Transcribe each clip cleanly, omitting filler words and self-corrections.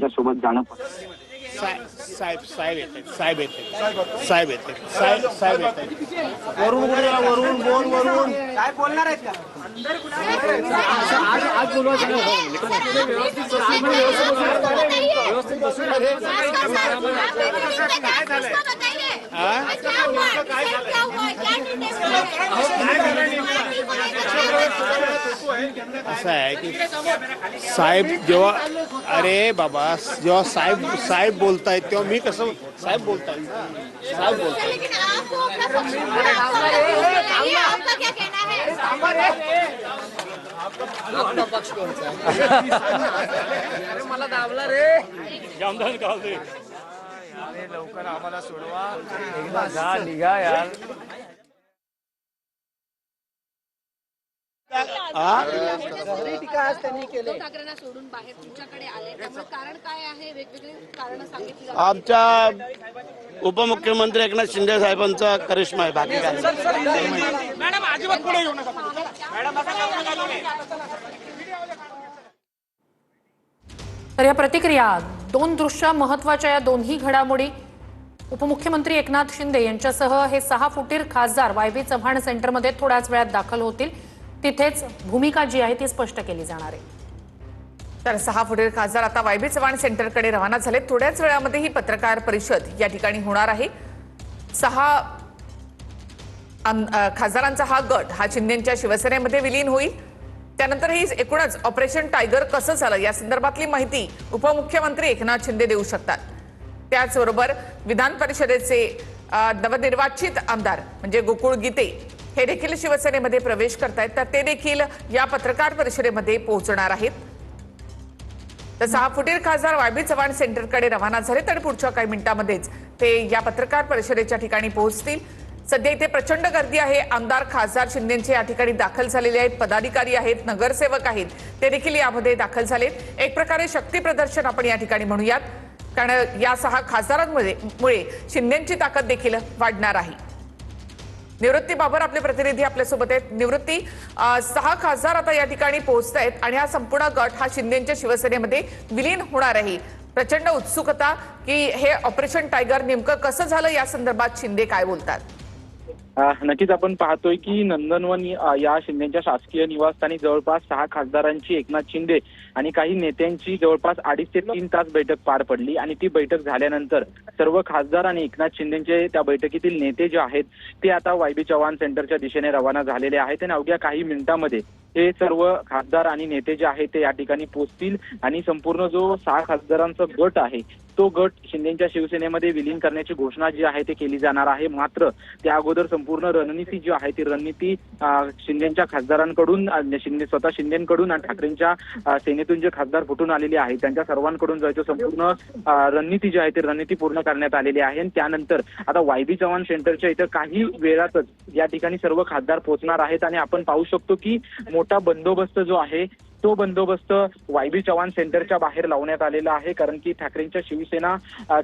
सोबत जाणं साहेब वरून वरून काय बोलणार आहेत का? आज बोलवायचं असं आहे की साहेब जेव्हा अरे बाबा जेव्हा साहेब बोलतायत तेव्हा मी कसं साहेब बोलतायत साहेब बोलतायत मला दाबला रे जामदार गावले अरे लवकर आम्हाला सोडवा एकदा जा निघा यार ठाकरेंना सोडून बाहेर तुमच्याकडे आले त्यामुळे कारण काय आहे वेगवेगळी कारण सांगितली आमच्या उपमुख्यमंत्री एकनाथ शिंदे साहेबांचा करिश्मा आहे बाकी काय मॅडम अजिबात पुढे येऊ नका तर या प्रतिक्रिया दोन दृश्य महत्त्वाच्या या दोन्ही घडामोडी उपमुख्यमंत्री एकनाथ शिंदे यांच्यासह हे 6 फुटीर खासदार वाय.बी. चव्हाण सेंटरमध्ये थोड्याच वेळात दाखल होतील तिथेच भूमिका जी आहे ती स्पष्ट केली जाणार आहे। तर 6 फुटीर खासदार आता वाय.बी. चव्हाण सेंटरकडे रवाना झाले। थोड्याच वेळामध्ये ही पत्रकार परिषद या ठिकाणी होणार आहे। 6 खासदारांचा हा गट हा शिंदेंच्या शिवसेनेमध्ये विलीन होईल। त्यानंतर ही एकूणच ऑपरेशन टायगर कसं झालं या संदर्भातली माहिती उपमुख्यमंत्री एकनाथ शिंदे देऊ शकतात। त्याचबरोबर विधान परिषदेचे नवनिर्वाचित आमदार म्हणजे गोकुळ गीते हे देखील शिवसेनेमध्ये प्रवेश करतायत तर ते देखील या पत्रकार परिषदेमध्ये पोहोचणार आहेत। तर 6 फुटीर खासदार वाय.बी. चव्हाण सेंटरकडे रवाना झाले तर पुढच्या काही मिनिटांमध्येच ते या पत्रकार परिषदेच्या ठिकाणी पोहोचतील। सध्या इथे प्रचंड गर्दी आहे। आमदार खासदार शिंदेंचे या ठिकाणी दाखल झालेले आहेत, पदाधिकारी आहेत, नगरसेवक आहेत, ते देखील यामध्ये दाखल झालेत। एक प्रकारे शक्ती प्रदर्शन आपण या ठिकाणी म्हणूयात कारण या 6 खासदारांमुळे शिंदेंची ताकद देखील वाढणार आहे। निवृत्ती बाबर आपले प्रतिनिधी आपल्यासोबत आहेत। निवृत्ती 6 खासदार आता या ठिकाणी पोहोचतायत आणि हा संपूर्ण गट हा शिंदेंच्या शिवसेनेमध्ये विलीन होणार आहे। प्रचंड उत्सुकता की हे ऑपरेशन टायगर नेमकं कसं झालं या संदर्भात शिंदे काय बोलतात? नक्कीच आपण पाहतोय की नंदनवन या शिंदेच्या शासकीय निवासस्थानी जवळपास 6 खासदारांची एकनाथ शिंदे आणि काही नेत्यांची जवळपास 2.5 ते 3 तास बैठक पार पडली आणि ती बैठक झाल्यानंतर सर्व खासदार आणि एकनाथ शिंदेचे त्या बैठकीतील नेते जे आहेत ते आता वाय.बी. चव्हाण सेंटरच्या दिशेने रवाना झालेले आहेत आणि अवघ्या काही मिनिटांमध्ये हे सर्व खासदार आणि नेते जे आहेत ते या ठिकाणी पोहोचतील आणि संपूर्ण जो 6 खासदारांचा गट आहे तो गट शिंदेच्या शिवसेनेमध्ये विलीन करण्याची घोषणा जी आहे ते केली जाणार आहे। मात्र त्या अगोदर संपूर्ण रणनीती जी आहे ती रणनीती शिंदेच्या खासदारांकडून स्वतः शिंदेकडून आणि ठाकरेंच्या सेनेतून जे खासदार फुटून आलेले आहेत त्यांच्या सर्वांकडून जो संपूर्ण रणनीती जी आहे ती रणनीती पूर्ण करण्यात आलेली आहे आणि त्यानंतर आता वाय.बी. चव्हाण सेंटरच्या इथं काही वेळातच या ठिकाणी सर्व खासदार पोहोचणार आहेत आणि आपण पाहू शकतो की मोठा बंदोबस्त जो आहे तो बंदोबस्त वाय.बी. चव्हाण सेंटरच्या बाहेर लावण्यात आलेला आहे कारण की ठाकरेंच्या शिवसेना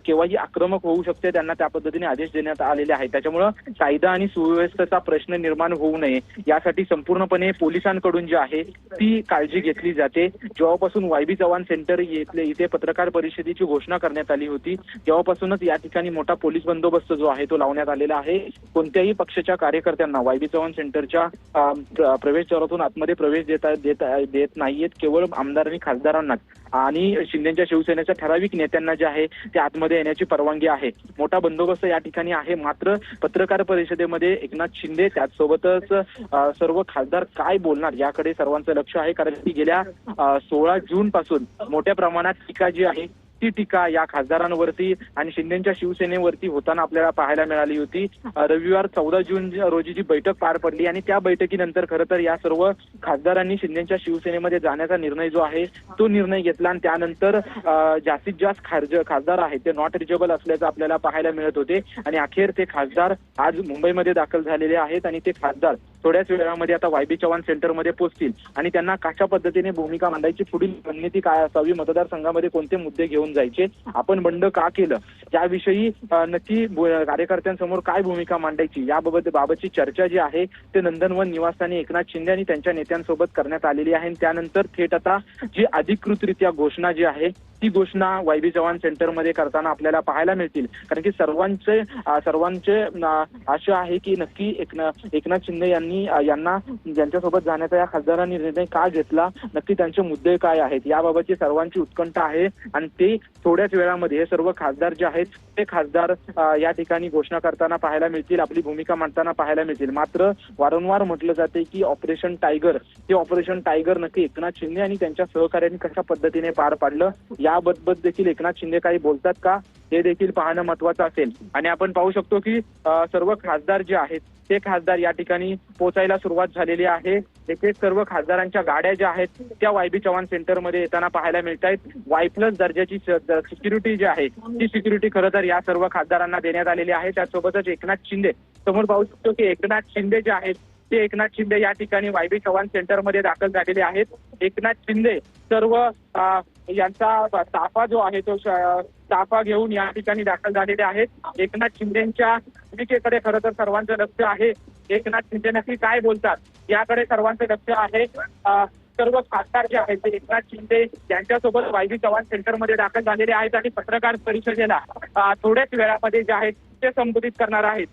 केव्हाही आक्रमक होऊ शकते त्यांना त्या पद्धतीने आदेश देण्यात आलेले आहेत। त्याच्यामुळे कायदा आणि सुव्यवस्थेचा प्रश्न निर्माण होऊ नये यासाठी संपूर्णपणे पोलिसांकडून जी आहे ती काळजी घेतली जाते। जेव्हापासून वाय.बी. चव्हाण सेंटर इथे पत्रकार परिषदेची घोषणा करण्यात आली होती तेव्हापासूनच या ठिकाणी मोठा पोलीस बंदोबस्त जो आहे तो लावण्यात आलेला आहे। कोणत्याही पक्षाच्या कार्यकर्त्यांना वाय.बी. चव्हाण सेंटरच्या प्रवेशद्वारातून आतमध्ये प्रवेश देत नाहीयेत, केवळ आमदार आणि खासदारांनाच आणि शिंदेच्या शिवसेनेच्या ठराविक नेत्यांना जे आहे ते आतमध्ये येण्याची परवानगी आहे। मोठा बंदोबस्त या ठिकाणी आहे। मात्र पत्रकार परिषदेमध्ये एकनाथ शिंदे त्याचसोबतच सर्व खासदार काय बोलणार याकडे सर्वांचं लक्ष आहे कारण की गेल्या 16 जून पासून मोठ्या प्रमाणात टीका जी आहे ती टीका या खासदारांवरती आणि शिंदेच्या शिवसेनेवरती होताना आपल्याला पाहायला मिळाली होती। रविवार 14 जून रोजी जी बैठक पार पडली आणि त्या बैठकीनंतर खरं तर या सर्व खासदारांनी शिंदेच्या शिवसेनेमध्ये जाण्याचा निर्णय जो आहे तो निर्णय घेतला आणि त्यानंतर जास्तीत जास्त खासदार आहेत ते नॉट रिचेबल असल्याचं आपल्याला पाहायला मिळत होते आणि अखेर ते खासदार आज मुंबईमध्ये दाखल झालेले आहेत आणि ते खासदार थोड्याच वेळामध्ये आता वाय.बी. चव्हाण सेंटरमध्ये पोहोचतील आणि त्यांना कशा पद्धतीने भूमिका मांडायची, पुढील रणनीती काय असावी, मतदारसंघामध्ये कोणते मुद्दे घेऊन जायचे, आपण बंड का केलं याविषयी नक्की कार्यकर्त्यांसमोर काय भूमिका मांडायची बाबतची चर्चा जी आहे ते नंदनवन निवासस्थानी एकनाथ शिंदे आणि त्यांच्या नेत्यांसोबत करण्यात आलेली आहे. त्यानंतर थेट आता जी अधिकृतरित्या घोषणा जी आहे ती घोषणा वायबी चव्हाण सेंटरमध्ये करताना आपल्याला पाहायला मिळतील. कारण की सर्वांचे आशा आहे की नक्की एकनाथ शिंदे यांना ज्यांच्यासोबत जाण्याचा या खासदारांनी निर्णय का घेतला, नक्की त्यांचे मुद्दे काय आहेत याबाबतची सर्वांची उत्कंठा आहे. आणि ते थोड्याच वेळामध्ये हे सर्व खासदार जे आहेत ते खासदार या ठिकाणी घोषणा करताना पाहायला मिळतील, आपली भूमिका मांडताना पाहायला मिळतील. मात्र वारंवार म्हटलं जाते की ऑपरेशन टायगर नक्की एकनाथ शिंदे आणि त्यांच्या सहकार्यांनी कशा पद्धतीने पार पाडलं याबाबत देखील एकनाथ शिंदे काही बोलतात का हे देखील पाहणं महत्वाचं असेल. आणि आपण पाहू शकतो की सर्व खासदार जे आहेत ते खासदार या ठिकाणी पोहोचायला सुरुवात झालेली आहे. एक सर्व खासदारांच्या गाड्या ज्या आहेत त्या वायबी चव्हाण सेंटरमध्ये येताना पाहायला मिळत आहेत. Y+ दर्जाची सिक्युरिटी जी आहे ती सिक्युरिटी खरं तर या सर्व खासदारांना देण्यात आलेली आहे. त्यासोबतच एकनाथ शिंदे समोर पाहू शकतो की एकनाथ शिंदे जे आहेत ते एकनाथ शिंदे या ठिकाणी वायबी चव्हाण सेंटरमध्ये दाखल झालेले आहेत. एकनाथ शिंदे सर्व यांचा ताफा जो आहे तो ताफा घेऊन या ठिकाणी दाखल झालेले आहेत. एकनाथ शिंदेच्या भूमिकेकडे खरं तर सर्वांचं लक्ष आहे. एकनाथ शिंदे नक्की काय बोलतात याकडे सर्वांचं लक्ष आहे. सर्व खासदार जे आहेत ते एकनाथ शिंदे यांच्यासोबत वायबी चव्हाण सेंटरमध्ये दाखल झालेले आहेत आणि पत्रकार परिषदेला थोड्याच वेळामध्ये जे आहेत ते संबोधित करणार आहेत.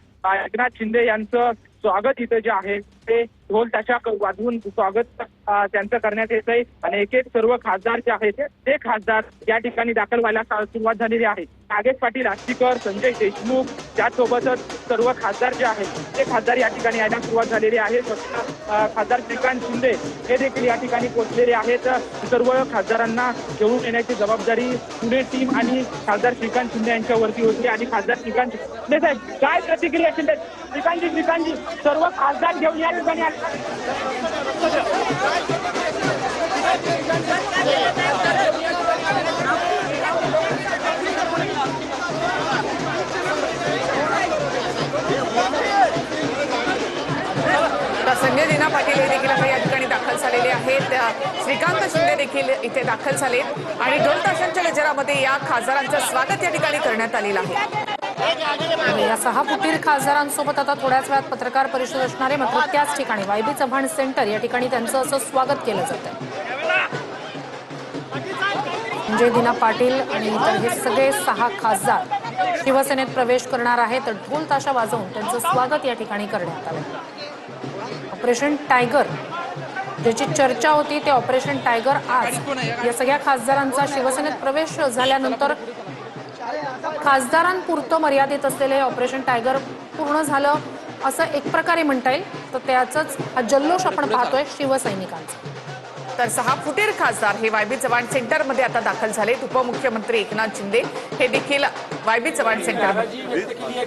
एकनाथ शिंदे यांचं स्वागत इथे जे आहे ते ढोल ताशा वाजवून स्वागत त्यांचं करण्यात येत आहे. आणि एक सर्व खासदार जे आहेत ते खासदार या ठिकाणी दाखल व्हायला सुरुवात झालेली आहे. नागेश पाटील आष्टीकर, संजय देशमुख त्यासोबतच सर्व खासदार जे आहेत ते खासदार या ठिकाणी यायला सुरुवात झालेली आहे. खासदार श्रीकांत शिंदे हे देखील या ठिकाणी पोहोचलेले आहेत. सर्व खासदारांना घेऊन येण्याची जबाबदारी पुणे टीम आणि खासदार श्रीकांत शिंदे यांच्यावरती होती. आणि खासदार श्रीकांत शिंदे साहेब काय प्रतिक्रिया शिंदे श्रीकांतजी सर्व खासदार घेऊन या ठिकाणी संजय दिना पाटील हे देखील आता या ठिकाणी दाखल झालेले आहेत. श्रीकांत शिंदे देखील इथे दाखल झालेत आणि ढोल ताशांच्या गजरामध्ये या खासदारांचं स्वागत या ठिकाणी करण्यात आलेलं आहे. या 6 फुटीर खासदारांसोबत आता थोड्याच वेळात पत्रकार परिषद असणार आहे. मात्र त्याच ठिकाणी वायबी चव्हाण सेंटर या ठिकाणी त्यांचं असं स्वागत केलं जात आहे. संजय दिना पाटील आणि इतर हे सगळे 6 खासदार शिवसेनेत प्रवेश करणार आहेत. ढोल ताशा वाजवून त्यांचं स्वागत या ठिकाणी करण्यात आलं. ऑपरेशन टायगर ज्याची चर्चा होती ते ऑपरेशन टायगर आज या सगळ्या खासदारांचा शिवसेनेत प्रवेश झाल्यानंतर खासदारांपुरतं मर्यादित असलेले ऑपरेशन टायगर पूर्ण झालं असं एक प्रकारे म्हणता येईल. तर त्याचाच हा जल्लोष आपण पाहतोय शिवसैनिकांचा. तर 6 फुटीर खासदार हे वायबी चव्हाण सेंटरमध्ये आता दाखल झालेत. उपमुख्यमंत्री एकनाथ शिंदे हे देखील वायबी चव्हाण सेंटरमध्ये